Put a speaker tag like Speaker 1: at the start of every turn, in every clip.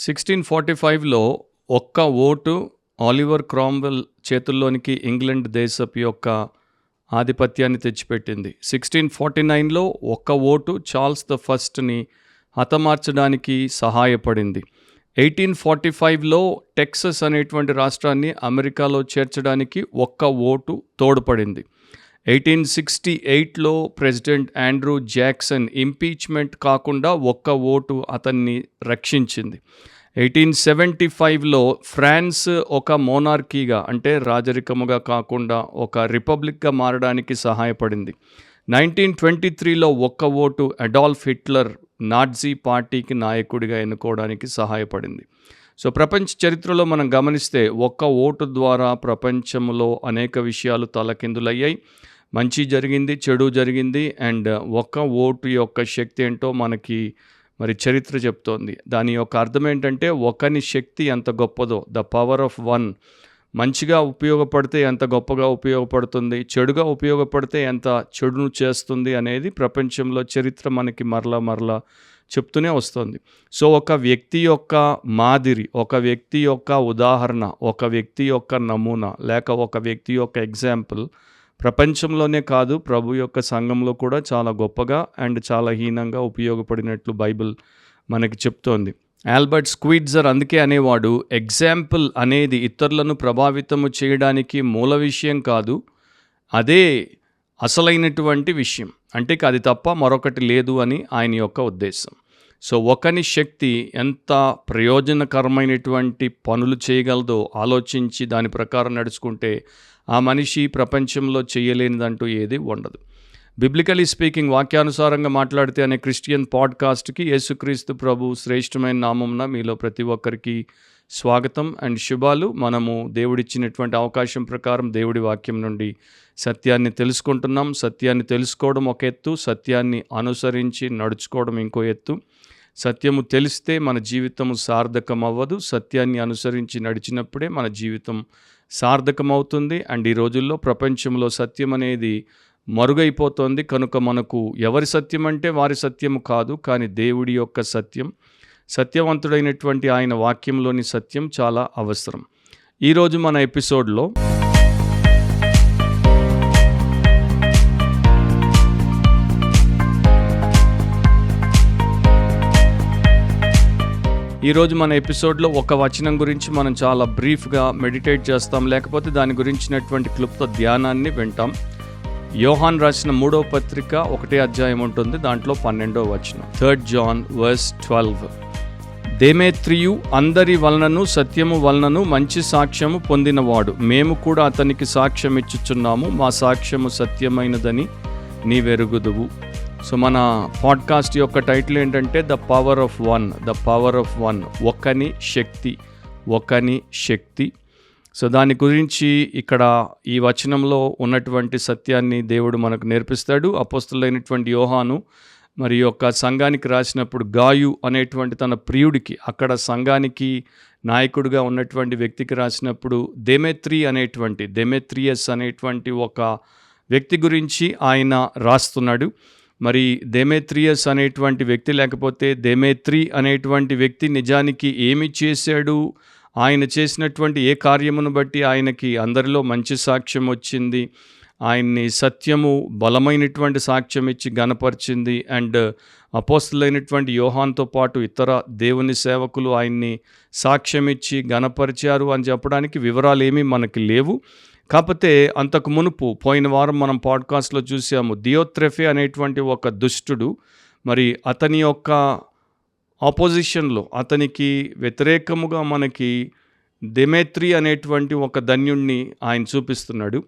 Speaker 1: 1645లో ఒక్క vote Oliver Cromwell చేతుల్లోనికి England దేశపు యొక్క ఆధిపత్యాన్ని తెచ్చిపెట్టింది. 1649లో ఒక్క ఓటు చార్ల్స్ ద ఫస్ట్ని హతమార్చడానికి సహాయపడింది. 1845లో టెక్సస్ అనేటువంటి రాష్ట్రాన్ని అమెరికాలో చేర్చడానికి ఒక్క ఓటు తోడ్పడింది. 1868లో ప్రెసిడెంట్ ఆండ్రూ జాక్సన్ ఇంపీచ్మెంట్ కాకుండా ఒక్క ఓటు అతన్ని రక్షించింది. 1875లో ఫ్రాన్స్ ఒక మోనార్కీగా అంటే రాజరికముగా కాకుండా ఒక రిపబ్లిక్గా మారడానికి సహాయపడింది. 1923లో ఒక్క ఓటు అడాల్ఫ్ హిట్లర్ నాట్జీ పార్టీకి నాయకుడిగా ఎన్నుకోవడానికి సహాయపడింది. సో ప్రపంచ చరిత్రలో మనం గమనిస్తే ఒక్క ఓటు ద్వారా ప్రపంచంలో అనేక విషయాలు తలకిందులయ్యాయి. మంచి జరిగింది, చెడు జరిగింది. అండ్ ఒక్క ఓటు యొక్క శక్తి ఏంటో మనకి మరి చరిత్ర చెప్తోంది. దాని యొక్క అర్థం ఏంటంటే ఒకని శక్తి ఎంత గొప్పదో, ద పవర్ ఆఫ్ వన్. మంచిగా ఉపయోగపడితే ఎంత గొప్పగా ఉపయోగపడుతుంది, చెడుగా ఉపయోగపడితే ఎంత చెడును చేస్తుంది అనేది ప్రపంచంలో చరిత్ర మనకి మరలా చెప్తూనే వస్తుంది. సో ఒక వ్యక్తి యొక్క మాదిరి, ఒక వ్యక్తి యొక్క ఉదాహరణ, ఒక వ్యక్తి యొక్క నమూనా లేక ఒక వ్యక్తి యొక్క ఎగ్జాంపుల్ ప్రపంచంలోనే కాదు ప్రభు యొక్క సంఘంలో కూడా చాలా గొప్పగా అండ్ చాలా హీనంగా ఉపయోగపడినట్లు బైబిల్ మనకి చెప్తోంది. ఆల్బర్ట్ స్క్విట్జర్ అందుకే అనేవాడు, ఎగ్జాంపుల్ అనేది ఇతరులను ప్రభావితము చేయడానికి మూల విషయం కాదు, అదే అసలైనటువంటి విషయం. అంటే అది తప్ప మరొకటి లేదు అని ఆయన యొక్క ఉద్దేశం. సో ఒకని శక్తి ఎంత ప్రయోజనకరమైనటువంటి పనులు చేయగలదో ఆలోచించి దాని ప్రకారం నడుచుకుంటే ఆ మనిషి ప్రపంచంలో చేయలేనిదంటూ ఏది ఉండదు. బిబ్లికలీ స్పీకింగ్, వాక్యానుసారంగా మాట్లాడితే అనే క్రిస్టియన్ పాడ్కాస్ట్కి యేసుక్రీస్తు ప్రభు శ్రేష్టమైన నామమున మీలో ప్రతి ఒక్కరికి స్వాగతం అండ్ శుభాలు. మనము దేవుడిచ్చినటువంటి అవకాశం ప్రకారం దేవుడి వాక్యం నుండి సత్యాన్ని తెలుసుకుంటున్నాం. సత్యాన్ని తెలుసుకోవడం ఒక ఎత్తు, సత్యాన్ని అనుసరించి నడుచుకోవడం ఇంకో ఎత్తు. సత్యము తెలిస్తే మన జీవితము సార్థకం అవ్వదు, సత్యాన్ని అనుసరించి నడిచినప్పుడే మన జీవితం సార్థకమవుతుంది. అండ్ ఈ రోజుల్లో ప్రపంచంలో సత్యం అనేది మరుగైపోతోంది. కనుక మనకు ఎవరి సత్యం అంటే వారి సత్యము కాదు, కానీ దేవుడి యొక్క సత్యం, సత్యవంతుడైనటువంటి ఆయన వాక్యంలోని సత్యం చాలా అవసరం. ఈరోజు మన ఎపిసోడ్లో ఒక వచనం గురించి మనం చాలా బ్రీఫ్గా మెడిటేట్ చేస్తాం, లేకపోతే దాని గురించినటువంటి క్లుప్త ధ్యానాన్ని వింటాం. యోహాన్ రాసిన 3వ పత్రిక 1వ అధ్యాయం ఉంటుంది, దాంట్లో 12వ వచనం. 3 John verse 12. దేమేత్రియు అందరి వలనను సత్యము వలనను మంచి సాక్ష్యము పొందినవాడు, మేము కూడా అతనికి సాక్ష్యం ఇచ్చుచున్నాము, మా సాక్ష్యము సత్యమైనదని నీవెరుగుదువు. సో మన పాడ్కాస్ట్ యొక్క టైటిల్ ఏంటంటే the power of one. The power of one, ఒకని శక్తి. సో దాని గురించి ఇక్కడ ఈ వచనంలో ఉన్నటువంటి సత్యాన్ని దేవుడు మనకు నేర్పిస్తాడు. అపోస్తలుడైనటువంటి యోహాను మరి యొక్క సంఘానికి రాసినప్పుడు గాయు అనేటువంటి తన ప్రియుడికి, అక్కడ సంఘానికి నాయకుడిగా ఉన్నటువంటి వ్యక్తికి రాసినప్పుడు దెమేత్రియస్ అనేటువంటి ఒక వ్యక్తి గురించి ఆయన రాస్తున్నాడు. మరి దెమేత్రియస్ అనేటువంటి వ్యక్తి, లేకపోతే దెమేత్రి అనేటువంటి వ్యక్తి నిజానికి ఏమి చేశాడు, ఆయన చేసినటువంటి ఏ కార్యమును బట్టి ఆయనకి అందరిలో మంచి సాక్ష్యం వచ్చింది, ఆయన్ని సత్యము బలమైనటువంటి సాక్ష్యం ఇచ్చి గణపరిచింది. అండ్ అపోస్తలులైనటువంటి యోహాన్తో పాటు ఇతర దేవుని సేవకులు ఆయన్ని సాక్ష్యం ఇచ్చి గణపరిచారు అని చెప్పడానికి వివరాలు ఏమీ మనకి లేవు. కాకపోతే అంతకు మునుపు పోయిన వారం మనం పాడ్కాస్ట్లో చూసాము, దియోత్రెఫే అనేటువంటి ఒక దుష్టుడు, మరి అతని యొక్క ఆపోజిషన్లో అతనికి వ్యతిరేకముగా మనకి దెమేత్రి అనేటువంటి ఒక ధన్యుణ్ణి ఆయన చూపిస్తున్నాడు.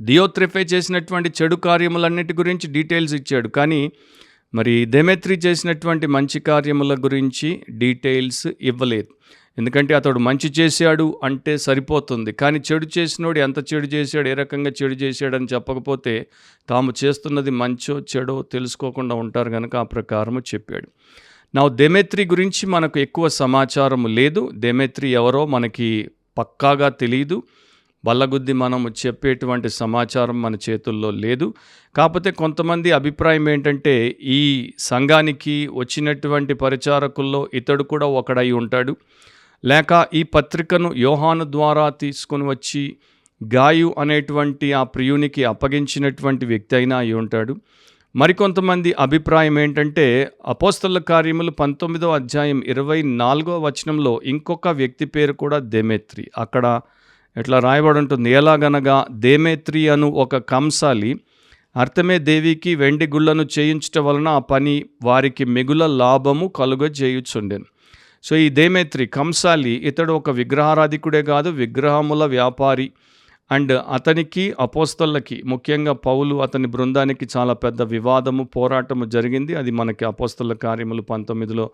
Speaker 1: దియోత్రెఫే చేసినటువంటి చెడు కార్యములన్నిటి గురించి డీటెయిల్స్ ఇచ్చాడు, కానీ మరి దెమేత్రి చేసినటువంటి మంచి కార్యముల గురించి డీటెయిల్స్ ఇవ్వలేదు. ఎందుకంటే అతడు మంచి చేశాడు అంటే సరిపోతుంది, కానీ చెడు చేసినోడు ఎంత చెడు చేశాడు, ఏ రకంగా చెడు చేశాడని చెప్పకపోతే తాము చేస్తున్నది మంచో చెడో తెలుసుకోకుండా ఉంటారు కనుక ఆ ప్రకారము చెప్పాడు. నా దెమేత్రి గురించి మనకు ఎక్కువ సమాచారం లేదు. దెమేత్రి ఎవరో మనకి పక్కాగా తెలియదు. బల్లగుద్ది మనము చెప్పేటువంటి సమాచారం మన చేతుల్లో లేదు. కాకపోతే కొంతమంది అభిప్రాయం ఏంటంటే, ఈ సంఘానికి వచ్చినటువంటి పరిచారకుల్లో ఇతడు కూడా ఒకడై ఉంటాడు. లేక ఈ పత్రికను యోహాను ద్వారా తీసుకొని వచ్చి గాయు అనేటువంటి ఆ ప్రియునికి అప్పగించినటువంటి వ్యక్తి అయినా అయి ఉంటాడు. మరికొంతమంది అభిప్రాయం ఏంటంటే, అపోస్తలుల కార్యములు 19వ అధ్యాయం 24వ వచనంలో ఇంకొక వ్యక్తి పేరు కూడా దేమేత్రి. అక్కడ ఇట్లా రాయబడి ఉంటుంది, ఎలాగనగా దేమేత్రి అను ఒక కంసాలి అర్తెమే దేవికి వెండి గుళ్ళను చేయించుట వలన ఆ పని వారికి మిగుల లాభము కలుగజేయుచుండెను. సో ఈ దేమేత్రి కంసాలి, ఇతడు ఒక విగ్రహారాధికుడే కాదు, విగ్రహముల వ్యాపారి. అండ్ అతనికి అపోస్తలకి, ముఖ్యంగా పౌలు అతని బృందానికి చాలా పెద్ద వివాదము, పోరాటము జరిగింది. అది మనకి అపోస్తల కార్యములు 19లో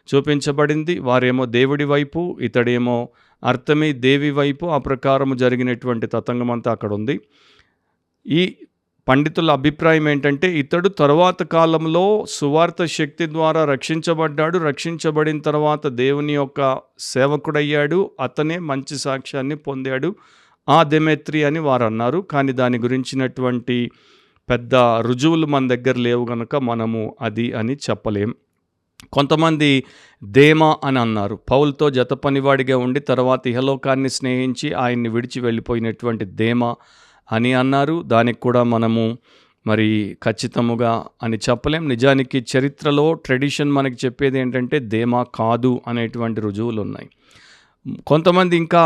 Speaker 1: చూపించబడింది. వారేమో దేవుడి వైపు, ఇతడేమో అర్తెమే దేవి వైపు. ఆ ప్రకారము జరిగినటువంటి తతంగమంతా అక్కడ ఉంది. ఈ పండితుల అభిప్రాయం ఏంటంటే, ఇతడు తరువాత కాలంలో సువార్త శక్తి ద్వారా రక్షించబడ్డాడు. రక్షించబడిన తర్వాత దేవుని యొక్క సేవకుడయ్యాడు. అతనే మంచి సాక్ష్యాన్ని పొందాడు, ఆ దేమేత్రి అని వారు అన్నారు. కానీ దాని గురించినటువంటి పెద్ద రుజువులు మన దగ్గర లేవు కనుక మనము అది అని చెప్పలేం. కొంతమంది దేమా అని అన్నారు. పౌలుతో జత పనివాడిగా ఉండి తర్వాత ఇహలోకాన్ని స్నేహించి ఆయన్ని విడిచి వెళ్ళిపోయినటువంటి దేమా అని అన్నారు. దానికి కూడా మనము మరి ఖచ్చితముగా అని చెప్పలేం. నిజానికి చరిత్రలో ట్రెడిషన్ మనకి చెప్పేది ఏంటంటే దేమా కాదు అనేటువంటి రుజువులు ఉన్నాయి. కొంతమంది ఇంకా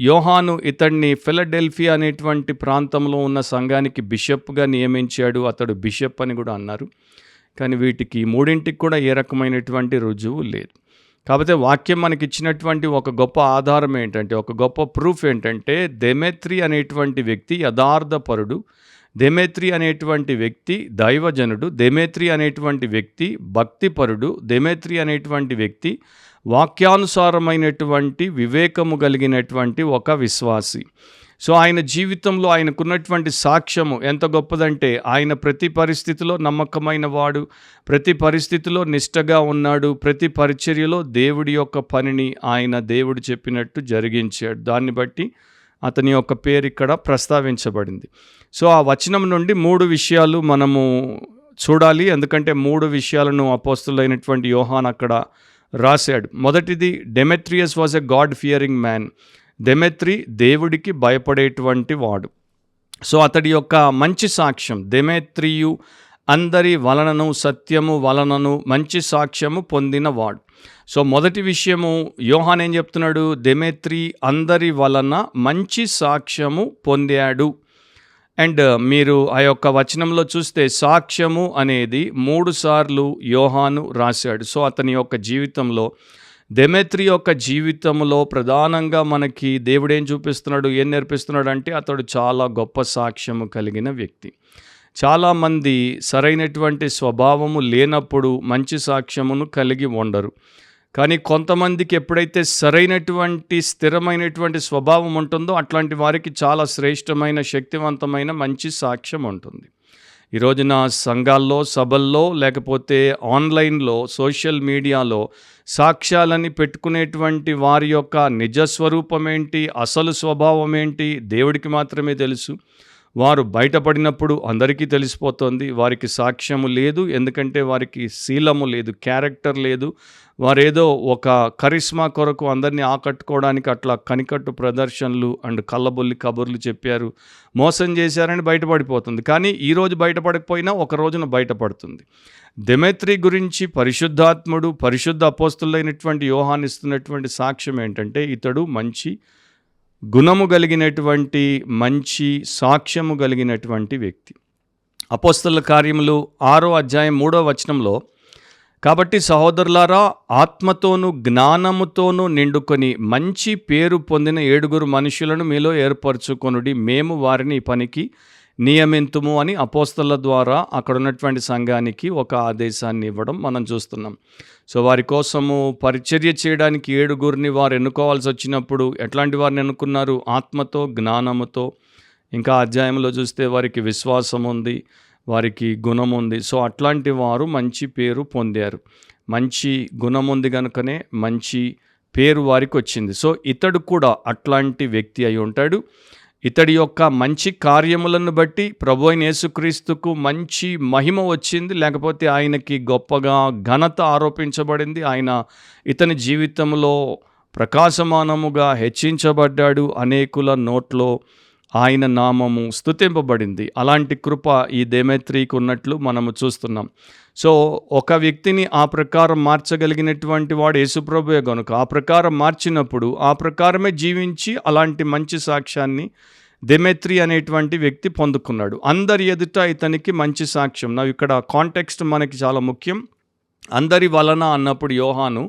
Speaker 1: యోహాను ఇతడిని ఫిలడెల్ఫియా అనేటువంటి ప్రాంతంలో ఉన్న సంఘానికి బిషప్గా నియమించాడు, అతడు బిషప్ అని కూడా అన్నారు. కానీ వీటికి మూడింటికి కూడా ఏ రకమైనటువంటి రుజువు లేదు. కాకపోతే వాక్యం మనకి ఇచ్చినటువంటి ఒక గొప్ప ఆధారం ఏంటంటే, ఒక గొప్ప ప్రూఫ్ ఏంటంటే, దేమేత్రి అనేటువంటి వ్యక్తి యథార్థపరుడు, దేమేత్రి అనేటువంటి వ్యక్తి దైవజనుడు, దేమేత్రి అనేటువంటి వ్యక్తి భక్తిపరుడు, దేమేత్రి అనేటువంటి వ్యక్తి వాక్యానుసారమైనటువంటి వివేకము కలిగినటువంటి ఒక విశ్వాసి. సో ఆయన జీవితంలో ఆయనకున్నటువంటి సాక్ష్యము ఎంత గొప్పదంటే, ఆయన ప్రతి పరిస్థితిలో నమ్మకమైన వాడు, ప్రతి పరిస్థితిలో నిష్టగా ఉన్నాడు, ప్రతి పరిచర్యలో దేవుడి యొక్క పనిని ఆయన దేవుడు చెప్పినట్టు జరిగించాడు. దాన్ని బట్టి అతని యొక్క పేరు ఇక్కడ ప్రస్తావించబడింది. సో ఆ వచనం నుండి 3 విషయాలు మనము చూడాలి. ఎందుకంటే 3 విషయాలను అపోస్తలుడైనటువంటి యోహాను అక్కడ రాశాడు. మొదటిది, Demetrius was a god fearing man. Demetri దేవుడికి భయపడేటువంటి వాడు. సో అతడి యొక్క మంచి సాక్ష్యం, దెమెత్రియు అందరి వలనను సత్యము వలనను మంచి సాక్ష్యము పొందినవాడు. సో మొదటి విషయము యోహాన్ ఏం చెప్తున్నాడు, దెమెత్రి అందరి వలన మంచి సాక్ష్యము పొందాడు. అండ్ మీరు ఆ యొక్క వచనంలో చూస్తే సాక్ష్యము అనేది 3 సార్లు యోహాను రాశాడు. సో అతని యొక్క జీవితంలో, దెమెత్రి యొక్క జీవితంలో ప్రధానంగా మనకి దేవుడు ఏం చూపిస్తున్నాడు, ఏం నేర్పిస్తున్నాడు అంటే, అతడు చాలా గొప్ప సాక్ష్యము కలిగిన వ్యక్తి. చాలామంది సరైనటువంటి స్వభావము లేనప్పుడు మంచి సాక్ష్యమును కలిగి ఉండరు. కానీ కొంతమందికి ఎప్పుడైతే సరైనటువంటి స్థిరమైనటువంటి స్వభావం ఉంటుందో అట్లాంటి వారికి చాలా శ్రేష్టమైన, శక్తివంతమైన మంచి సాక్ష్యం ఉంటుంది. ఈ రోజున సంఘాల్లో, సభల్లో, లేకపోతే ఆన్లైన్లో, సోషల్ మీడియాలో సాక్ష్యాలని పెట్టుకునేటువంటి వారి యొక్క నిజస్వరూపం ఏంటి, అసలు స్వభావం ఏంటి దేవుడికి మాత్రమే తెలుసు. వారు బయటపడినప్పుడు అందరికీ తెలిసిపోతుంది వారికి సాక్ష్యము లేదు. ఎందుకంటే వారికి శీలము లేదు, క్యారెక్టర్ లేదు. వారేదో ఒక కరిస్మా కొరకు అందరినీ ఆకట్టుకోవడానికి అట్లా కనికట్టు ప్రదర్శనలు అండ్ కళ్ళబొల్లి కబుర్లు చెప్పారు, మోసం చేశారని బయటపడిపోతుంది. కానీ ఈరోజు బయటపడకపోయినా ఒక రోజున బయటపడుతుంది. దెమెత్రి గురించి పరిశుద్ధాత్ముడు, పరిశుద్ధ అపోస్తలుడైనటువంటి యోహాను ఇస్తున్నటువంటి సాక్ష్యం ఏంటంటే, ఇతడు మంచి గుణము కలిగినటువంటి, మంచి సాక్ష్యము కలిగినటువంటి వ్యక్తి. అపోస్తలుల కార్యములు 6వ అధ్యాయం 3వ వచనంలో, కాబట్టి సహోదరులారా, ఆత్మతోనూ జ్ఞానముతోనూ నిండుకొని మంచి పేరు పొందిన 7 మనుషులను మీలో ఏర్పరచుకొనుడి, మేము వారిని ఈ పనికి నియమింతుము అని అపోస్తలుల ద్వారా అక్కడ ఉన్నటువంటి సంఘానికి ఒక ఆదేశాన్ని ఇవ్వడం మనం చూస్తున్నాం. సో వారి కోసము పరిచర్య చేయడానికి 7 వారు ఎన్నుకోవాల్సి వచ్చినప్పుడు ఎట్లాంటి వారిని ఎన్నుకున్నారు, ఆత్మతో, జ్ఞానముతో. ఇంకా అధ్యాయంలో చూస్తే వారికి విశ్వాసం ఉంది, వారికి గుణం ఉంది. సో అట్లాంటి వారు మంచి పేరు పొందారు. మంచి గుణం ఉంది కనుకనే మంచి పేరు వారికి వచ్చింది. సో ఇతడు కూడా అట్లాంటి వ్యక్తి అయి ఉంటాడు. ఇతడి యొక్క మంచి కార్యములను బట్టి ప్రభువైన యేసుక్రీస్తుకు మంచి మహిమ వచ్చింది, లేకపోతే ఆయనకి గొప్పగా ఘనత ఆరోపించబడింది. ఆయన ఇతని జీవితంలో ప్రకాశమానముగా హెచ్చించబడ్డాడు, అనేకుల నోట్లో ఆయన నామము స్తుతింపబడింది. అలాంటి కృప ఈ దేమేత్రికి ఉన్నట్లు మనము చూస్తున్నాం. సో ఒక వ్యక్తిని ఆ ప్రకారం మార్చగలిగినటువంటి వాడు యేసుప్రభువే గనుక ఆ ప్రకారం మార్చినప్పుడు ఆ ప్రకారమే జీవించి అలాంటి మంచి సాక్ష్యాన్ని దేమేత్రి అనేటువంటి వ్యక్తి పొందుకున్నాడు. అందరి ఎదుట ఇతనికి మంచి సాక్ష్యం. ఇక్కడ కాంటెక్స్ట్ మనకి చాలా ముఖ్యం. అందరి వలన అన్నప్పుడు యోహాను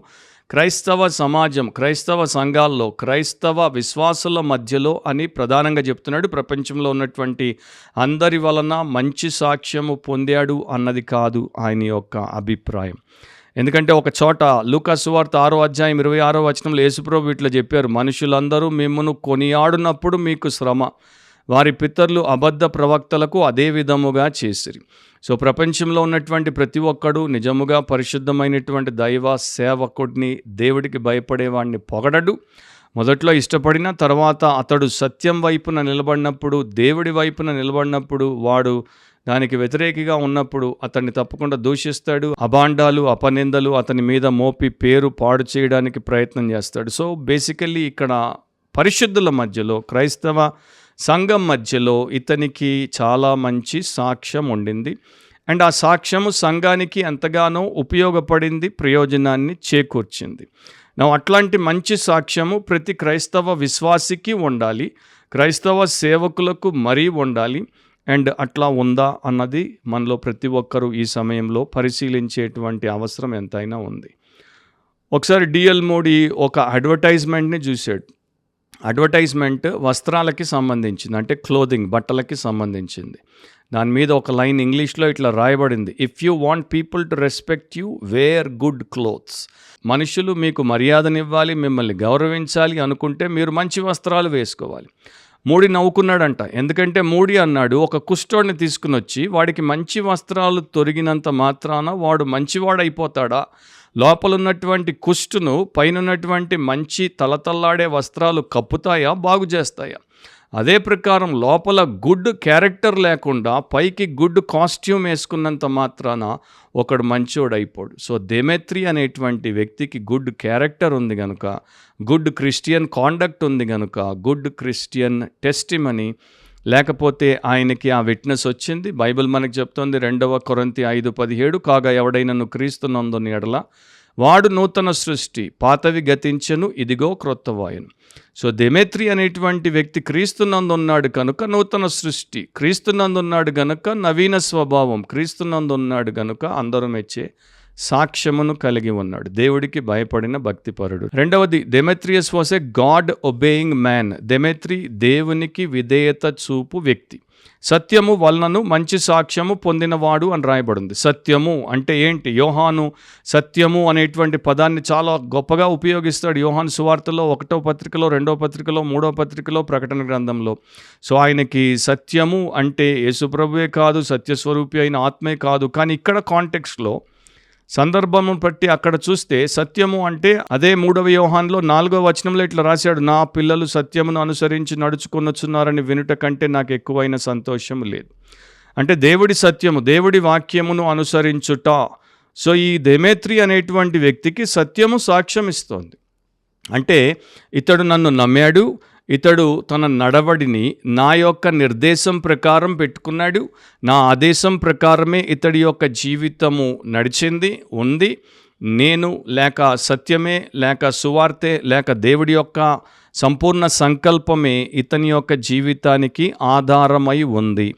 Speaker 1: క్రైస్తవ సమాజం, క్రైస్తవ సంఘాల్లో, క్రైస్తవ విశ్వాసుల మధ్యలో అని ప్రధానంగా చెప్తున్నాడు. ప్రపంచంలో ఉన్నటువంటి అందరి వలన మంచి సాక్ష్యము పొందాడు అన్నది కాదు ఆయన యొక్క అభిప్రాయం. ఎందుకంటే ఒక చోట లూకా సువార్త 6:26 యేసుప్రభు ఇట్లా చెప్పారు, మనుషులందరూ మిమ్మును కొనియాడునప్పుడు మీకు శ్రమ, వారి పితరులు అబద్ధ ప్రవక్తలకు అదే విధముగా చేసిరి. సో ప్రపంచంలో ఉన్నటువంటి ప్రతి ఒక్కడు నిజముగా పరిశుద్ధమైనటువంటి దైవ సేవకుడిని, దేవుడికి భయపడేవాడిని పొగడడు. మొదట్లో ఇష్టపడిన తర్వాత అతడు సత్యం వైపున నిలబడినప్పుడు, దేవుడి వైపున నిలబడినప్పుడు, వాడు దానికి వ్యతిరేకిగా ఉన్నప్పుడు అతన్ని తప్పకుండా దూషిస్తాడు. అభాండాలు, అపనిందలు అతని మీద మోపి పేరు పాడు చేయడానికి ప్రయత్నం చేస్తాడు. సో బేసికల్లీ ఇక్కడ పరిశుద్ధుల మధ్యలో, క్రైస్తవ సంఘం మధ్యలో ఇతనికి చాలా మంచి సాక్ష్యం ఉండింది. అండ్ ఆ సాక్ష్యము సంఘానికి ఎంతగానో ఉపయోగపడింది, ప్రయోజనాన్ని చేకూర్చింది. అట్లాంటి మంచి సాక్ష్యము ప్రతి క్రైస్తవ విశ్వాసికి ఉండాలి, క్రైస్తవ సేవకులకు మరీ ఉండాలి. అండ్ అట్లా ఉందా అన్నది మనలో ప్రతి ఒక్కరూ ఈ సమయంలో పరిశీలించేటువంటి అవసరం ఎంతైనా ఉంది. ఒకసారి డిఎల్ మోడీ ఒక అడ్వర్టైజ్మెంట్ని చూశాడు. అడ్వర్టైజ్మెంట్ వస్త్రాలకి సంబంధించింది, అంటే క్లోదింగ్, బట్టలకి సంబంధించింది. దాని మీద ఒక లైన్ ఇంగ్లీష్లో ఇట్లా రాయబడింది, if you want people to respect you, wear good clothes. మనుషులు మీకు మర్యాదనివ్వాలి, మిమ్మల్ని గౌరవించాలి అనుకుంటే మీరు మంచి వస్త్రాలు వేసుకోవాలి. మోడీ నవ్వుకున్నాడంట. ఎందుకంటే మోడీ అన్నాడు, ఒక కుష్ఠోడిని తీసుకుని వచ్చి వాడికి మంచి వస్త్రాలు తొరిగినంత మాత్రాన వాడు మంచివాడైపోతాడా? లోపల ఉన్నటువంటి కుష్టును పైనున్నటువంటి మంచి తలతల్లాడే వస్త్రాలు కప్పుతాయా, బాగు చేస్తాయా? అదే ప్రకారం లోపల గుడ్ క్యారెక్టర్ లేకుండా పైకి గుడ్ కాస్ట్యూమ్ వేసుకున్నంత మాత్రాన ఒకడు మంచోడు అయిపోడు. సో దేమేత్రి అనేటువంటి వ్యక్తికి గుడ్ క్యారెక్టర్ ఉంది కనుక, గుడ్ క్రిస్టియన్ కాండక్ట్ ఉంది కనుక, గుడ్ క్రిస్టియన్ టెస్టిమనీ, లేకపోతే ఆయనకి ఆ విట్నెస్ వచ్చింది. బైబిల్ మనకు చెప్తోంది 2 కొరింథీ 5:17, కాగా ఎవడైనను క్రీస్తునందుని ఎడల వాడు నూతన సృష్టి, పాతవి గతించెను, ఇదిగో క్రొత్తవాయెను. సో దేమేత్రి అనేటువంటి వ్యక్తి క్రీస్తునందు ఉన్నాడు కనుక నూతన సృష్టి, క్రీస్తునందు ఉన్నాడు గనుక నవీన స్వభావం, క్రీస్తునందు ఉన్నాడు గనుక అందరూ మెచ్చే సాక్ష్యమును కలిగి ఉన్నాడు, దేవుడికి భయపడిన భక్తిపరుడు. రెండవది, Demetrius was a god obeying man. Demetri దేవునికి విధేయత చూపు వ్యక్తి. సత్యము వలనను మంచి సాక్ష్యము పొందినవాడు అని రాయబడింది. సత్యము అంటే ఏంటి? యోహాను సత్యము అనేటువంటి పదాన్ని చాలా గొప్పగా ఉపయోగిస్తాడు. యోహాను సువార్తలో 1వ పత్రికలో, 2వ పత్రికలో, 3వ పత్రికలో, ప్రకటన గ్రంథంలో. సో ఆయనకి సత్యము అంటే యేసుప్రభువే కాదు, సత్యస్వరూపి అయిన ఆత్మే కాదు. కానీ ఇక్కడ కాంటెక్స్ట్లో సందర్భము బట్టి అక్కడ చూస్తే సత్యము అంటే అదే 3వ యోహానులో 4వ వచనంలో ఇట్లా రాశాడు, నా పిల్లలు సత్యమును అనుసరించి నడుచుకొనొచ్చున్నారని వినుట కంటే నాకు ఎక్కువైన సంతోషం లేదు. అంటే దేవుడి సత్యము, దేవుడి వాక్యమును అనుసరించుట. సో ఈ డెమెత్రి అనేటువంటి వ్యక్తికి సత్యము సాక్ష్యం ఇస్తోంది. అంటే ఇతడు నన్ను నమ్మాడు, ఇతడు తన నడవడిని నా యొక్క నిర్దేశం ప్రకారం పెట్టుకున్నాడు, నా ఆదేశం ప్రకారమే ఇతడి యొక్క జీవితము నడిచింది ఉంది. నేను లేక సత్యమే లేక సువార్తే లేక దేవుడి యొక్క సంపూర్ణ సంకల్పమే ఇతని యొక్క జీవితానికి ఆధారమై ఉంది.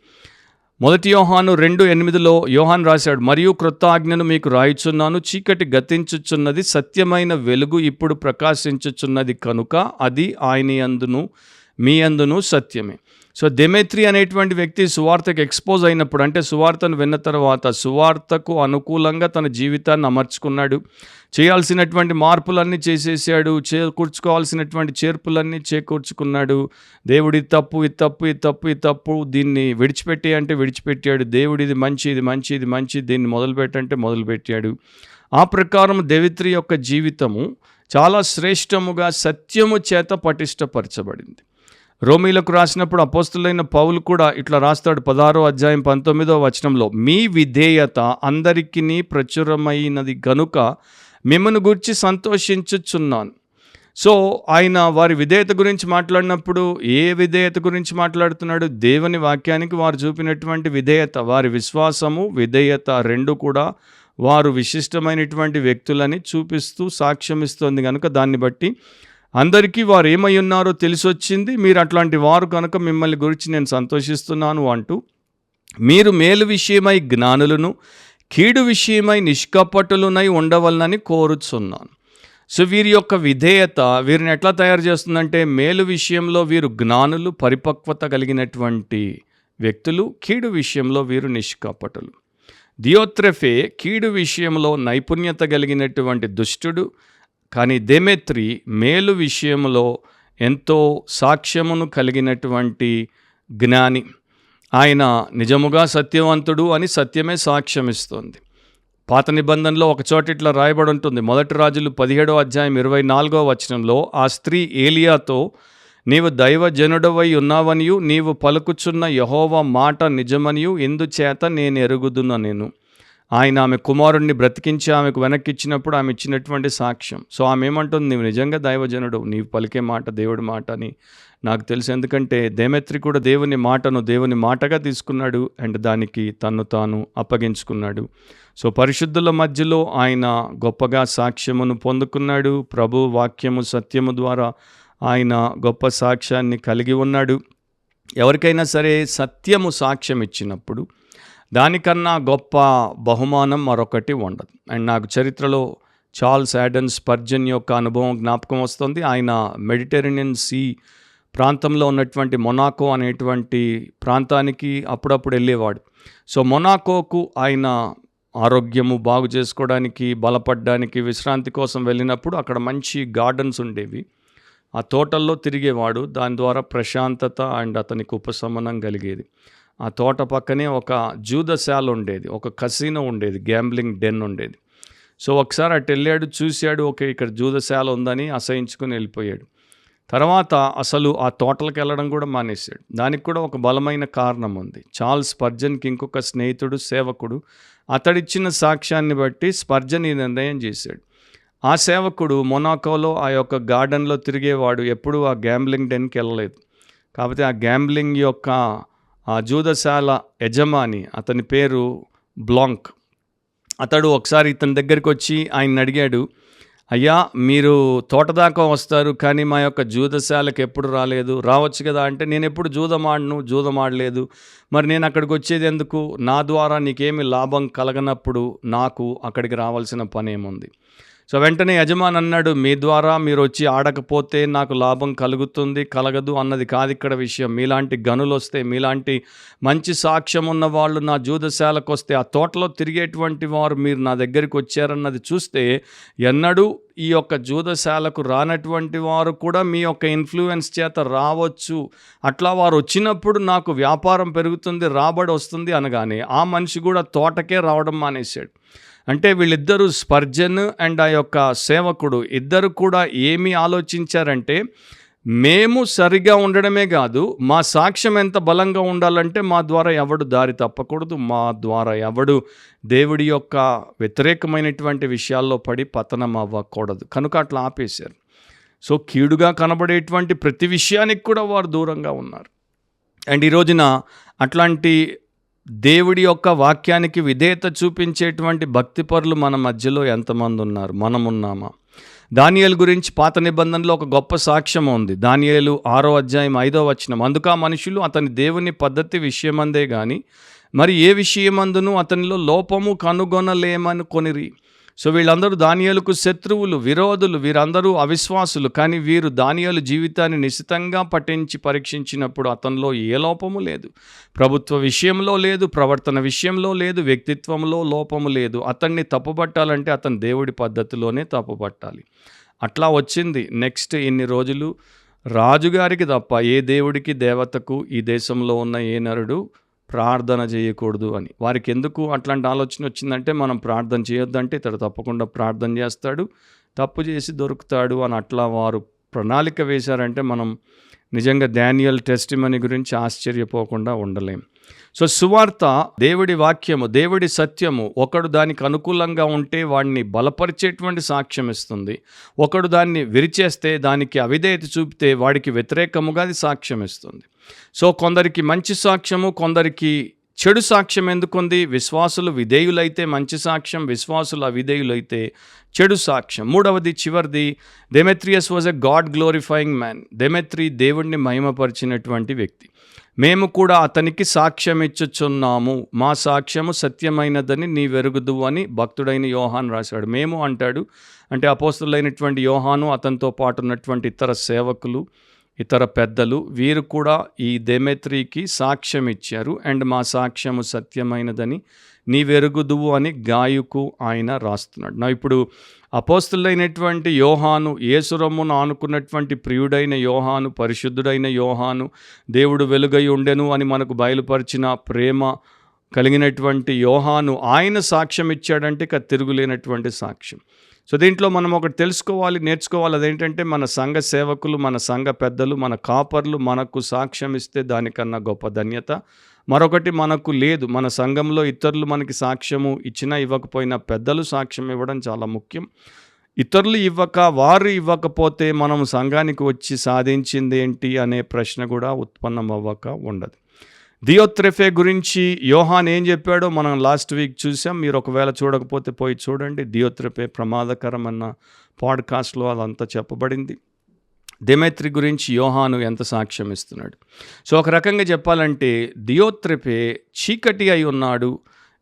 Speaker 1: 1 యోహాను 2:8 యోహాను రాశాడు, మరియు క్రొత్త ఆజ్ఞను మీకు రాయుచున్నాను, చీకటి గతించుచున్నది, సత్యమైన వెలుగు ఇప్పుడు ప్రకాశించుచున్నది కనుక అది ఆయన యందును మీ యందును సత్యమే. సో డెమెత్రి అనేటువంటి వ్యక్తి సువార్తకు ఎక్స్పోజ్ అయినప్పుడు, అంటే సువార్తను విన్న తర్వాత సువార్తకు అనుకూలంగా తన జీవితాన్ని అమర్చుకున్నాడు, చేయాల్సినటువంటి మార్పులన్నీ చేసేసాడు, చేకూర్చుకోవాల్సినటువంటి చేర్పులన్నీ చేకూర్చుకున్నాడు. దేవుడి తప్పు, ఇది తప్పు, ఇది తప్పు, ఇది తప్పు, దీన్ని విడిచిపెట్టి అంటే విడిచిపెట్టాడు. దేవుడి ఇది మంచి, ఇది మంచి, ఇది మంచి, దీన్ని మొదలుపెట్టంటే మొదలుపెట్టాడు. ఆ ప్రకారం డెమెత్రి యొక్క జీవితము చాలా శ్రేష్టముగా సత్యము చేత పటిష్టపరచబడింది. రోమీలకు రాసినప్పుడు అపోస్తులైన పౌలు కూడా ఇట్లా రాస్తాడు 16వ అధ్యాయం 19వ వచనంలో, మీ విధేయత అందరికిని ప్రచురమైనది గనుక మిమ్మల్ని గురించి సంతోషించుచున్నాను. సో ఆయన వారి విధేయత గురించి మాట్లాడినప్పుడు ఏ విధేయత గురించి మాట్లాడుతున్నాడు? దేవుని వాక్యానికి వారు చూపినటువంటి విధేయత, వారి విశ్వాసము, విధేయత రెండు కూడా వారు విశిష్టమైనటువంటి వ్యక్తులని చూపిస్తూ సాక్ష్యమిస్తోంది కనుక దాన్ని బట్టి అందరికీ వారు ఏమై ఉన్నారో తెలిసొచ్చింది. మీరు అట్లాంటి వారు కనుక మిమ్మల్ని గురించి నేను సంతోషిస్తున్నాను అంటూ, మీరు మేలు విషయమై జ్ఞానులను, కీడు విషయమై నిష్కపటులునై ఉండవలనని కోరుచున్నాను. సో వీరి యొక్క విధేయత వీరిని ఎట్లా తయారు చేస్తుందంటే, మేలు విషయంలో వీరు జ్ఞానులు, పరిపక్వత కలిగినటువంటి వ్యక్తులు, కీడు విషయంలో వీరు నిష్కపటులు. దియోత్రెఫే కీడు విషయంలో నైపుణ్యత కలిగినటువంటి దుష్టుడు, కానీ దేమేత్రి మేలు విషయంలో ఎంతో సాక్ష్యమును కలిగినటువంటి జ్ఞాని. ఆయన నిజముగా సత్యవంతుడు అని సత్యమే సాక్ష్యమిస్తోంది. పాత నిబంధనలో ఒక చోట ఇట్లా రాయబడి ఉంటుంది. 1 రాజులు 17వ అధ్యాయం 24వ వచనంలో, ఆ స్త్రీ ఏలియాతో, నీవు దైవజనుడవై ఉన్నావనియు నీవు పలుకుచున్న యెహోవా మాట నిజమనియు ఇందుచేత నేను ఎరుగుదున నేను. ఆయన ఆమె కుమారుణ్ణి బ్రతికించి ఆమెకు వెనక్కిచ్చినప్పుడు ఆమె ఇచ్చినటువంటి సాక్ష్యం. సో ఆమె ఏమంటుంది, నీవు నిజంగా దైవజనుడు, నీవు పలికే మాట దేవుడి మాట అని నాకు తెలుసు. ఎందుకంటే దేమేత్రి కూడా దేవుని మాటను దేవుని మాటగా తీసుకున్నాడు అండ్ దానికి తన్ను తాను అప్పగించుకున్నాడు. సో పరిశుద్ధుల మధ్యలో ఆయన గొప్పగా సాక్ష్యమును పొందుకున్నాడు. ప్రభు వాక్యము సత్యము ద్వారా ఆయన గొప్ప సాక్ష్యాన్ని కలిగి ఉన్నాడు. ఎవరికైనా సరే సత్యము సాక్ష్యం ఇచ్చినప్పుడు దానికన్నా గొప్ప బహుమానం మరొకటి ఉండదు. అండ్ నాకు చరిత్రలో చార్ల్స్ యాడన్ స్పర్జన్ యొక్క అనుభవం జ్ఞాపకం వస్తుంది. ఆయన మెడిటరేనియన్ సీ ప్రాంతంలో ఉన్నటువంటి మొనాకో అనేటువంటి ప్రాంతానికి అప్పుడప్పుడు వెళ్ళేవాడు. సో మొనాకోకు ఆయన ఆరోగ్యము బాగు చేసుకోవడానికి, బలపడడానికి, విశ్రాంతి కోసం వెళ్ళినప్పుడు అక్కడ మంచి గార్డెన్స్ ఉండేవి. ఆ తోటల్లో తిరిగేవాడు. దాని ద్వారా ప్రశాంతత అండ్ అతనికి ఉపశమనం కలిగేది. ఆ తోట పక్కనే ఒక జూదశాల ఉండేది, ఒక కసినో ఉండేది, గ్యాంబ్లింగ్ డెన్ ఉండేది. సో ఒకసారి అటు వెళ్ళాడు, చూశాడు, ఓకే ఇక్కడ జూదశాల ఉందని అసహించుకుని వెళ్ళిపోయాడు. తర్వాత అసలు ఆ తోటలకు వెళ్ళడం కూడా మానేశాడు. దానికి కూడా ఒక బలమైన కారణం ఉంది. చార్ల్స్ స్పర్జన్కి ఇంకొక స్నేహితుడు, సేవకుడు, అతడిచ్చిన సాక్ష్యాన్ని బట్టి స్పర్జన్ ఈ నిర్ణయం చేశాడు. ఆ సేవకుడు మొనాకోలో ఆ యొక్క గార్డెన్లో తిరిగేవాడు, ఎప్పుడూ ఆ గ్యాంబ్లింగ్ డెన్కి వెళ్ళలేదు. కాకపోతే ఆ గ్యాంబ్లింగ్ యొక్క ఆ జూదశాల యజమాని, అతని పేరు బ్లాంక్. అతడు ఒకసారి ఇతని దగ్గరికి వచ్చి ఆయన అడిగాడు, అయ్యా మీరు తోట దాకా వస్తారు కానీ మా యొక్క జూదశాలకు ఎప్పుడు రాలేదు, రావచ్చు కదా అంటే, నేను ఎప్పుడు జూదం ఆడలేదు, మరి నేను అక్కడికి వచ్చేది ఎందుకు, నా ద్వారా నీకేమి లాభం కలగనప్పుడు నాకు అక్కడికి రావాల్సిన పని ఏముంది. సో వెంటనే యజమాని అన్నాడు, మీ ద్వారా మీరు వచ్చి ఆడకపోతే నాకు లాభం కలగదు అన్నది కాదు ఇక్కడ విషయం. మీలాంటి గనులు వస్తే, మీలాంటి మంచి సాక్ష్యం ఉన్న వాళ్ళు నా జూదశాలకు వస్తే, ఆ తోటలో తిరిగేటువంటి వారు మీరు నా దగ్గరికి వచ్చారన్నది చూస్తే, ఎన్నడూ ఈ యొక్క జూదశాలకు రానటువంటి వారు కూడా మీ యొక్క ఇన్ఫ్లుయెన్స్ చేత రావచ్చు. అట్లా వారు వచ్చినప్పుడు నాకు వ్యాపారం పెరుగుతుంది, రాబడి వస్తుంది అనగానే ఆ మనిషి కూడా తోటకే రావడం మానేశాడు. అంటే వీళ్ళిద్దరూ, స్పర్జన్ అండ్ ఆ యొక్క సేవకుడు, ఇద్దరు కూడా ఏమి ఆలోచించారంటే, మేము సరిగా ఉండడమే కాదు, మా సాక్ష్యం ఎంత బలంగా ఉండాలంటే మా ద్వారా ఎవడు దారి తప్పకూడదు, మా ద్వారా ఎవడు దేవుడి యొక్క వ్యతిరేకమైనటువంటి విషయాల్లో పడి పతనం అవ్వకూడదు, కనుక అట్లా ఆపేశారు. సో కీడుగా కనబడేటువంటి ప్రతి విషయానికి కూడా వారు దూరంగా ఉన్నారు. అండ్ ఈ రోజున అట్లాంటి దేవుడి యొక్క వాక్యానికి విధేయత చూపించేటువంటి భక్తిపరులు మన మధ్యలో ఎంతమంది ఉన్నారు? మనం ఉన్నామా? దానియేలు గురించి పాత నిబంధనలో ఒక గొప్ప సాక్ష్యం ఉంది. దానియేలు 6వ అధ్యాయం 5వ వచనం, అందుకా మనుషులు అతని దేవుని పద్ధతి విషయమందే గాని మరి ఏ విషయమందును అతనిలో లోపము కనుగొనలేమనుకొనిరి. సో వీళ్ళందరూ దానియేలుకు శత్రువులు, విరోధులు, వీరందరూ అవిశ్వాసులు. కానీ వీరు దానియేలు జీవితాన్ని నిశితంగా పరీక్షించినప్పుడు అతనిలో ఏ లోపము లేదు. ప్రభుత్వ విషయంలో లేదు, ప్రవర్తన విషయంలో లేదు, వ్యక్తిత్వంలో లోపము లేదు. అతన్ని తప్పుపట్టాలంటే అతని దేవుడి పద్ధతిలోనే తప్పుపట్టాలి. అట్లా వచ్చింది. నెక్స్ట్ ఇన్ని రోజులు రాజుగారికి తప్ప ఏ దేవుడికి, దేవతకు ఈ దేశంలో ఉన్న ఏ నరుడు ప్రార్థన చేయకూడదు అని. వారికి ఎందుకు అట్లాంటి ఆలోచన వచ్చిందంటే, మనం ప్రార్థన చేయొద్దంటే ఇతడు తప్పకుండా ప్రార్థన చేస్తాడు, తప్పు చేసి దొరుకుతాడు అని అట్లా వారు ప్రణాళిక వేశారంటే మనం నిజంగా డానియల్ టెస్టిమనీ గురించి ఆశ్చర్యపోకుండా ఉండలేం. సో సువార్త, దేవుడి వాక్యము, దేవుడి సత్యము, ఒకడు దానికి అనుకూలంగా ఉంటే వాడిని బలపరిచేటువంటి సాక్ష్యం ఇస్తుంది. ఒకడు దాన్ని విరిచేస్తే, దానికి అవిధేయత చూపితే వాడికి వ్యతిరేకముగా అది సాక్ష్యం ఇస్తుంది. సో కొందరికి మంచి సాక్ష్యము, కొందరికి చెడు సాక్ష్యం ఎందుకుంది? విశ్వాసులు విధేయులైతే మంచి సాక్ష్యం, విశ్వాసులు అవిధేయులైతే చెడు సాక్ష్యం. మూడవది, చివరిది, Demetrius was a god glorifying man. Demetri దేవుణ్ణి మహిమపరిచినటువంటి వ్యక్తి. మేము కూడా అతనికి సాక్ష్యం ఇచ్చుచున్నాము, మా సాక్ష్యము సత్యమైనదని నీవెరుగుదువు అని భక్తుడైన యోహాను రాశాడు. మేము అంటాడు అంటే అపోస్తలులైనటువంటి యోహాను, అతనితో పాటు ఉన్నటువంటి ఇతర సేవకులు, ఇతర పెద్దలు, వీరు కూడా ఈ దెమెత్రికి సాక్ష్యం ఇచ్చారు. అండ్ మా సాక్ష్యము సత్యమైనదని నీవెరుగుదువు అని గాయుకు ఆయన రాస్తున్నాడు. నా ఇప్పుడు అపోస్తలులైనటువంటి యోహాను, యేసు రొమ్మును ఆనుకున్నటువంటి ప్రియుడైన యోహాను, పరిశుద్ధుడైన యోహాను, దేవుడు వెలుగై ఉండెను అని మనకు బయలుపరిచిన ప్రేమ కలిగినటువంటి యోహాను, ఆయన సాక్ష్యం ఇచ్చాడంటే ఇక తిరుగులేనటువంటి సాక్ష్యం. సో దీంట్లో మనం ఒకటి తెలుసుకోవాలి, నేర్చుకోవాలి. అదేంటంటే మన సంఘ సేవకులు, మన సంఘ పెద్దలు, మన కాపర్లు మనకు సాక్ష్యం ఇస్తే దానికన్నా గొప్ప ధన్యత మరొకటి మనకు లేదు. మన సంఘంలో ఇతరులు మనకి సాక్ష్యము ఇచ్చినా ఇవ్వకపోయినా పెద్దలు సాక్ష్యం ఇవ్వడం చాలా ముఖ్యం. ఇతరులు వారు ఇవ్వకపోతే మనం సంఘానికి వచ్చి సాధించింది ఏంటి అనే ప్రశ్న కూడా ఉత్పన్నం అవ్వక ఉండదు. దియోత్రెఫే గురించి యోహాన్ ఏం చెప్పాడో మనం లాస్ట్ వీక్ చూసాం. మీరు ఒకవేళ చూడకపోతే పోయి చూడండి. దియోత్రెఫే ప్రమాదకరం అన్న పాడ్కాస్ట్లో అదంతా చెప్పబడింది. దెమెత్రి గురించి యోహాను ఎంత సాక్ష్యం ఇస్తున్నాడు. సో ఒక రకంగా చెప్పాలంటే దియోత్రెఫే చీకటి అయి ఉన్నాడు,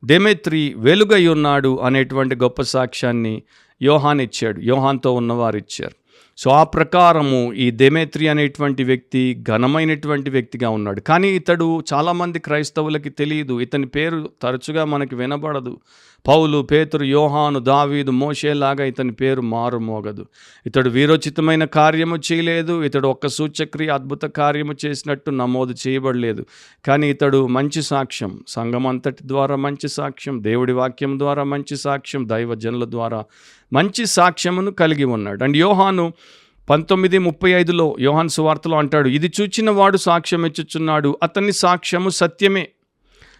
Speaker 1: దెమెత్రి వెలుగై ఉన్నాడు అనేటువంటి గొప్ప సాక్ష్యాన్ని యోహాన్ ఇచ్చాడు, యోహాన్తో ఉన్నవారు ఇచ్చారు. సో ఆ ప్రకారము ఈ దెమెత్రి అనేటువంటి వ్యక్తి ఘనమైనటువంటి వ్యక్తిగా ఉన్నాడు. కానీ ఇతడు చాలామంది క్రైస్తవులకి తెలియదు, ఇతని పేరు తరచుగా మనకి వినబడదు. పౌలు, పేతురు, యోహాను, దావీదు, మోషేలాగా ఇతని పేరు మారుమోగదు. ఇతడు వీరోచితమైన కార్యము చేయలేదు, ఇతడు ఒక్క సూచక్రియ అద్భుత కార్యము చేసినట్టు నమోదు చేయబడలేదు. కానీ ఇతడు మంచి సాక్ష్యం, సంఘం అంతటి ద్వారా మంచి సాక్ష్యం, దేవుడి వాక్యం ద్వారా మంచి సాక్ష్యం, దైవజనుల ద్వారా మంచి సాక్ష్యమును కలిగి ఉన్నాడు. అండ్ యోహాను 19:35 యోహాను సువార్తలో అంటాడు, ఇది చూచిన వాడు సాక్ష్యం ఇచ్చుచున్నాడు, అతని సాక్ష్యము సత్యమే.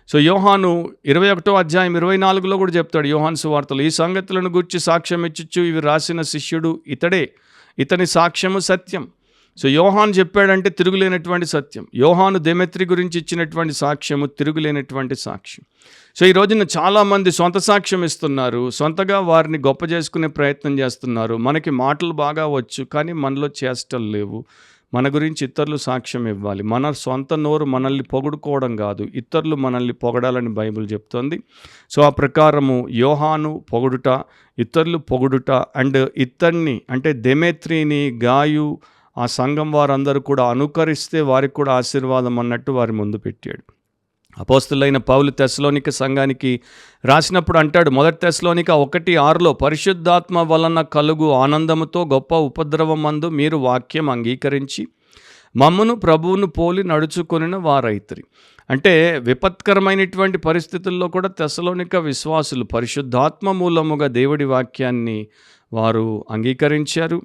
Speaker 1: సో యోహాను 21:24 కూడా చెప్తాడు యోహాను సువార్తలో, ఈ సంగతులను గూర్చి సాక్ష్యం ఇచ్చుచు ఇవి రాసిన శిష్యుడు ఇతడే, ఇతని సాక్ష్యము సత్యం. సో యోహాను చెప్పాడంటే తిరుగులేనటువంటి సత్యం. యోహాను దెమెత్రి గురించి ఇచ్చినటువంటి సాక్ష్యము తిరుగులేనటువంటి సాక్ష్యం. సో ఈ రోజున చాలామంది సొంత సాక్ష్యం ఇస్తున్నారు, సొంతగా వారిని గొప్ప చేసుకునే ప్రయత్నం చేస్తున్నారు. మనకి మాటలు బాగా వచ్చు, కానీ మనలో చేష్టలు లేవు. మన గురించి ఇతరులు సాక్ష్యం ఇవ్వాలి. మన సొంత నోరు మనల్ని పొగుడుకోవడం కాదు, ఇతరులు మనల్ని పొగడాలని బైబిల్ చెప్తోంది. సో ఆ ప్రకారము యోహాను పొగుడుట, ఇతరులు పొగుడుట, అండ్ ఇతన్ని అంటే దెమెత్రిని, గాయు, ఆ సంఘం వారందరూ కూడా అనుకరిస్తే వారికి కూడా ఆశీర్వాదం అన్నట్టు వారి ముందు పెట్టాడు. అపోస్తలులైన పౌలు తెస్సలోనిక సంఘానికి రాసినప్పుడు అంటాడు, 1 తెస్సలోనిక 1:6 పరిశుద్ధాత్మ వలన కలుగు ఆనందముతో గొప్ప ఉపద్రవమందు మీరు వాక్యం అంగీకరించి మమ్మును ప్రభువును పోలి నడుచుకొనిన వారైతిరి. అంటే విపత్కరమైనటువంటి పరిస్థితుల్లో కూడా తెస్సలోనిక విశ్వాసులు పరిశుద్ధాత్మ మూలముగా దేవుడి వాక్యాన్ని వారు అంగీకరించారు.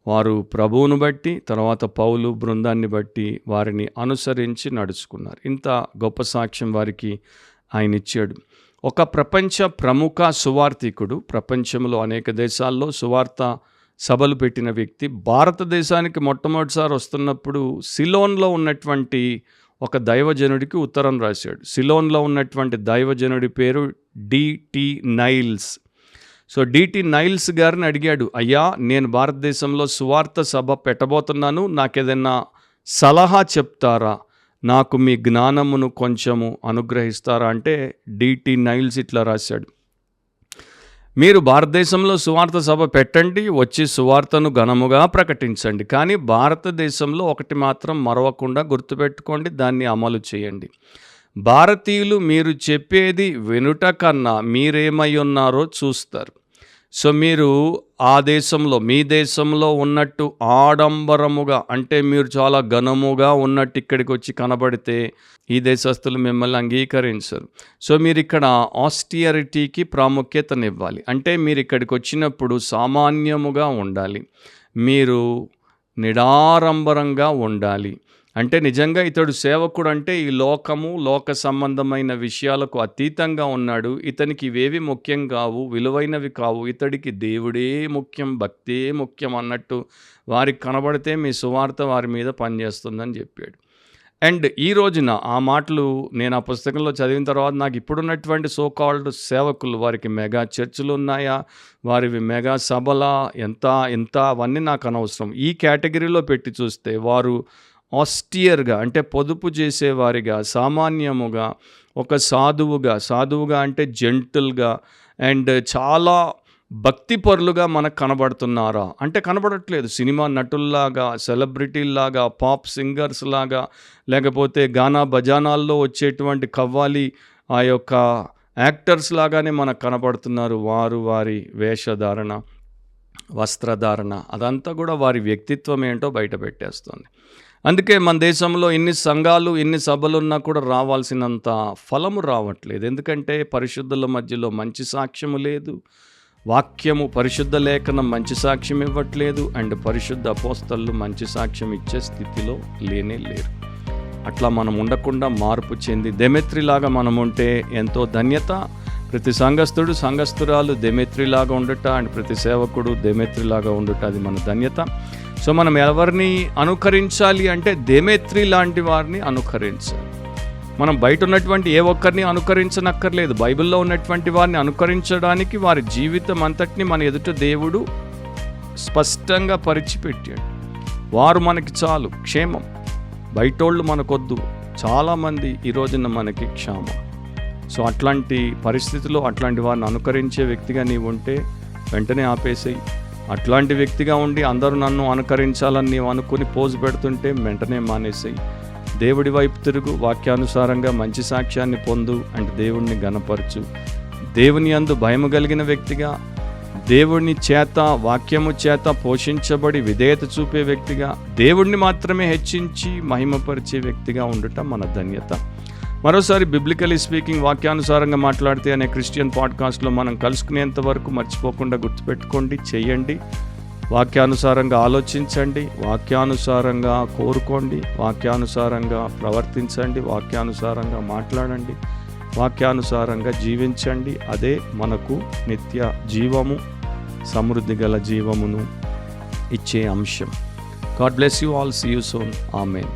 Speaker 1: వారు ప్రభువును బట్టి, తర్వాత పౌలు బృందాన్ని బట్టి వారిని అనుసరించి నడుచుకున్నారు. ఇంత గొప్ప సాక్ష్యం వారికి ఆయన ఇచ్చాడు. ఒక ప్రపంచ ప్రముఖ సువార్థికుడు, ప్రపంచంలో అనేక దేశాల్లో సువార్త సభలు పెట్టిన వ్యక్తి, భారతదేశానికి మొట్టమొదటిసారి వస్తున్నప్పుడు సిలోన్లో ఉన్నటువంటి ఒక దైవజనుడికి ఉత్తరం రాశాడు. సిలోన్లో ఉన్నటువంటి దైవజనుడి పేరు D.T. Nails. So D.T. Nails గారిని అడిగాడు, అయ్యా నేను భారతదేశంలో సువార్త సభ పెట్టబోతున్నాను, నాకేదైనా సలహా చెప్తారా, నాకు మీ జ్ఞానమును కొంచెము అనుగ్రహిస్తారా అంటే D.T. నైల్స్ ఇట్లా రాశాడు, మీరు భారతదేశంలో సువార్త సభ పెట్టండి, వచ్చి సువార్తను ఘనముగా ప్రకటించండి, కానీ భారతదేశంలో ఒకటి మాత్రం మరవకుండా గుర్తుపెట్టుకోండి, దాన్ని అమలు చేయండి. భారతీయులు మీరు చెప్పేది వినుట కన్నా మీరేమై ఉన్నారో చూస్తారు. సో మీరు ఆ దేశంలో, మీ దేశంలో ఉన్నట్టు ఆడంబరముగా, అంటే మీరు చాలా ఘనముగా ఉన్నట్టు ఇక్కడికి వచ్చి కనబడితే ఈ దేశస్తులు మిమ్మల్ని అంగీకరించరు. సో మీరు ఇక్కడ ఆస్టియరిటీకి ప్రాముఖ్యతనివ్వాలి. అంటే మీరు ఇక్కడికి వచ్చినప్పుడు సామాన్యముగా ఉండాలి. మీరు నిడారంబరంగా ఉండాలి. అంటే నిజంగా ఇతడు సేవకుడు అంటే ఈ లోకము, లోక సంబంధమైన విషయాలకు అతీతంగా ఉన్నాడు. ఇతనికి ఇవేవి ముఖ్యం కావు, విలువైనవి కావు. ఇతడికి దేవుడే ముఖ్యం, భక్తే ముఖ్యం అన్నట్టు వారికి కనబడితే మీ సువార్త వారి మీద పనిచేస్తుందని చెప్పాడు. అండ్ ఈ రోజున ఆ మాటలు నేను ఆ పుస్తకంలో చదివిన తర్వాత నాకు ఇప్పుడున్నటువంటి సో కాల్డ్ సేవకులు, వారికి మెగా చర్చిలు ఉన్నాయా, వారివి మెగా సభలా, ఎంత అవన్నీ నాకు అనవసరం. ఈ కేటగిరీలో పెట్టి చూస్తే వారు ఆస్టియర్గా అంటే పొదుపు చేసేవారిగా, సామాన్యముగా, ఒక సాధువుగా అంటే జెంటిల్గా అండ్ చాలా భక్తిపరులుగా మనకు కనబడుతున్నారా అంటే కనబడట్లేదు. సినిమా నటుల్లాగా, సెలబ్రిటీల్లాగా, పాప్ సింగర్స్ లాగా, లేకపోతే గానా బజానాల్లో వచ్చేటువంటి కవ్వాలి ఆ యొక్క యాక్టర్స్ లాగానే మనకు కనబడుతున్నారు. వారి వేషధారణ, వస్త్రధారణ అదంతా కూడా వారి వ్యక్తిత్వం ఏంటో బయట పెట్టేస్తుంది. అందుకే మన దేశంలో ఇన్ని సంఘాలు, ఇన్ని సభలున్నా కూడా రావాల్సినంత ఫలము రావట్లేదు. ఎందుకంటే పరిశుద్ధుల మధ్యలో మంచి సాక్ష్యము లేదు. వాక్యము, పరిశుద్ధ లేఖనం మంచి సాక్ష్యం ఇవ్వట్లేదు. అండ్ పరిశుద్ధ అపోస్తలు మంచి సాక్ష్యం ఇచ్చే స్థితిలో లేరు. అట్లా మనం ఉండకుండా మార్పు చెంది దెమెత్రిలాగా మనం ఉంటే ఎంతో ధన్యత. ప్రతి సంఘస్థుడు, సంఘస్థురాలు దెమెత్రిలాగా ఉండట అండ్ ప్రతి సేవకుడు దెమెత్రిలాగా ఉండట, అది మన ధన్యత. సో మనం ఎవరిని అనుకరించాలి అంటే దెమెత్రి లాంటి వారిని అనుకరించాలి. మనం బయట ఉన్నటువంటి ఏ ఒక్కరిని అనుకరించనక్కర్లేదు. బైబిల్లో ఉన్నటువంటి వారిని అనుకరించడానికి వారి జీవితం అంతటిని మన ఎదుట దేవుడు స్పష్టంగా పరిచిపెట్టాడు. వారు మనకి చాలు, క్షేమం. బయటోళ్ళు మనకొద్దు. చాలామంది ఈ రోజున మనకి క్షేమం. సో అట్లాంటి పరిస్థితుల్లో అట్లాంటి వారిని అనుకరించే వ్యక్తిగా నీవు ఉంటే వెంటనే ఆపేసేయి. అట్లాంటి వ్యక్తిగా ఉండి అందరూ నన్ను అనుకరించాలని నీవు అనుకుని పోజు పెడుతుంటే వెంటనే మానేసేయి. దేవుడి వైపు తిరుగు, వాక్యానుసారంగా మంచి సాక్ష్యాన్ని పొందు అండ్ దేవుణ్ణి గణపరచు. దేవుని యందు భయము కలిగిన వ్యక్తిగా, దేవుని చేత, వాక్యము చేత పోషించబడి విధేయత చూపే వ్యక్తిగా, దేవుణ్ణి మాత్రమే హెచ్చించి మహిమపరిచే వ్యక్తిగా ఉండటం మన ధన్యత. మరోసారి బిబ్లికలీ స్పీకింగ్, వాక్యానుసారంగా మాట్లాడితే అనే క్రిస్టియన్ పాడ్కాస్ట్లో మనం కలుసుకునేంత వరకు మర్చిపోకుండా గుర్తుపెట్టుకోండి, చెయ్యండి. వాక్యానుసారంగా ఆలోచించండి, వాక్యానుసారంగా కోరుకోండి, వాక్యానుసారంగా ప్రవర్తించండి, వాక్యానుసారంగా మాట్లాడండి, వాక్యానుసారంగా జీవించండి. అదే మనకు నిత్య జీవము, సమృద్ధి గల జీవమును ఇచ్చే అంశం. God bless you all. See you soon. Amen.